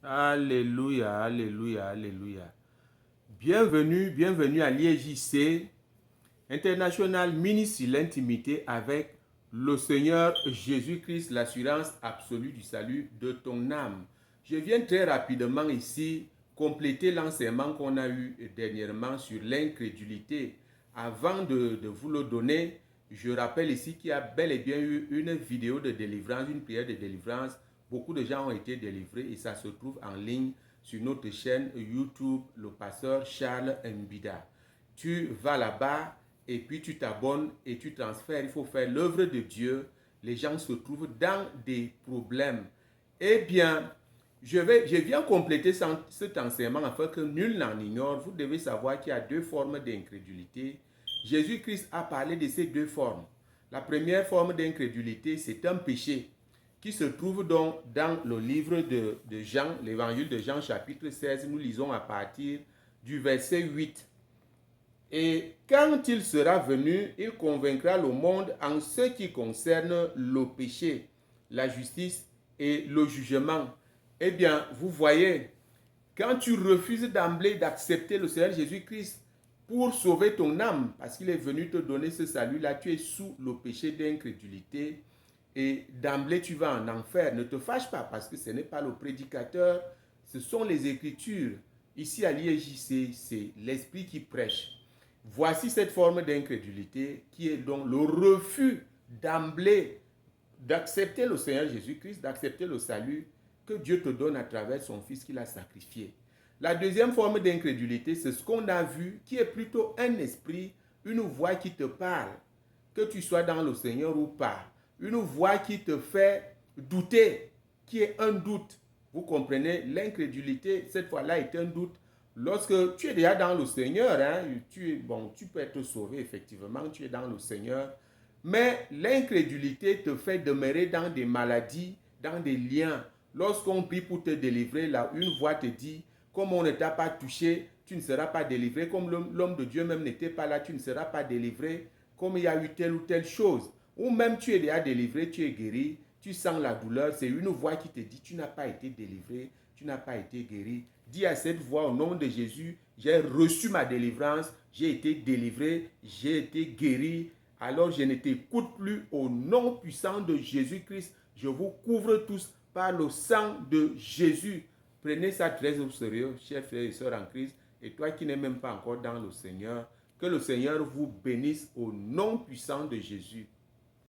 Alléluia, alléluia, alléluia. Bienvenue à l'IEJC, International Ministre de l'intimité avec le Seigneur Jésus-Christ, l'assurance absolue du salut de ton âme. Je viens très rapidement ici compléter l'enseignement qu'on a eu dernièrement sur l'incrédulité. Avant de vous le donner, je rappelle ici qu'il y a bel et bien eu une vidéo de délivrance, une prière de délivrance. Beaucoup de gens ont été délivrés et ça se trouve en ligne sur notre chaîne YouTube, le pasteur Charles Mbida. Tu vas là-bas et puis tu t'abonnes et tu transfères. Il faut faire l'œuvre de Dieu. Les gens se trouvent dans des problèmes. Eh bien, je viens compléter cet enseignement afin que nul n'en ignore. Vous devez savoir qu'il y a deux formes d'incrédulité. Jésus-Christ a parlé de ces deux formes. La première forme d'incrédulité, c'est un péché qui se trouve donc dans le livre de Jean, l'évangile de Jean chapitre 16. Nous lisons à partir du verset 8. Et quand il sera venu, il convaincra le monde en ce qui concerne le péché, la justice et le jugement. Eh bien, vous voyez, quand tu refuses d'emblée d'accepter le Seigneur Jésus-Christ pour sauver ton âme, parce qu'il est venu te donner ce salut-là, tu es sous le péché d'incrédulité et d'emblée tu vas en enfer. Ne te fâche pas parce que ce n'est pas le prédicateur, ce sont les Écritures. Ici à l'IEJC, c'est l'Esprit qui prêche. Voici cette forme d'incrédulité qui est donc le refus d'emblée d'accepter le Seigneur Jésus-Christ, d'accepter le salut que Dieu te donne à travers son Fils qu'il a sacrifié. La deuxième forme d'incrédulité, c'est ce qu'on a vu, qui est plutôt un esprit, une voix qui te parle, que tu sois dans le Seigneur ou pas. Une voix qui te fait douter, qui est un doute. Vous comprenez, l'incrédulité, cette fois-là, est un doute. Lorsque tu es déjà dans le Seigneur, tu peux être sauvé, effectivement, tu es dans le Seigneur. Mais l'incrédulité te fait demeurer dans des maladies, dans des liens. Lorsqu'on prie pour te délivrer, là, une voix te dit, comme on ne t'a pas touché, tu ne seras pas délivré. Comme l'homme de Dieu même n'était pas là, tu ne seras pas délivré. Comme il y a eu telle ou telle chose. Ou même tu es déjà délivré, tu es guéri, tu sens la douleur. C'est une voix qui te dit, tu n'as pas été délivré, tu n'as pas été guéri. Dis à cette voix, au nom de Jésus, j'ai reçu ma délivrance, j'ai été délivré, j'ai été guéri. Alors je ne t'écoute plus au nom puissant de Jésus-Christ. Je vous couvre tous par le sang de Jésus. Prenez ça très au sérieux, chers frères et sœurs en Christ. Et toi qui n'es même pas encore dans le Seigneur, que le Seigneur vous bénisse au nom puissant de Jésus.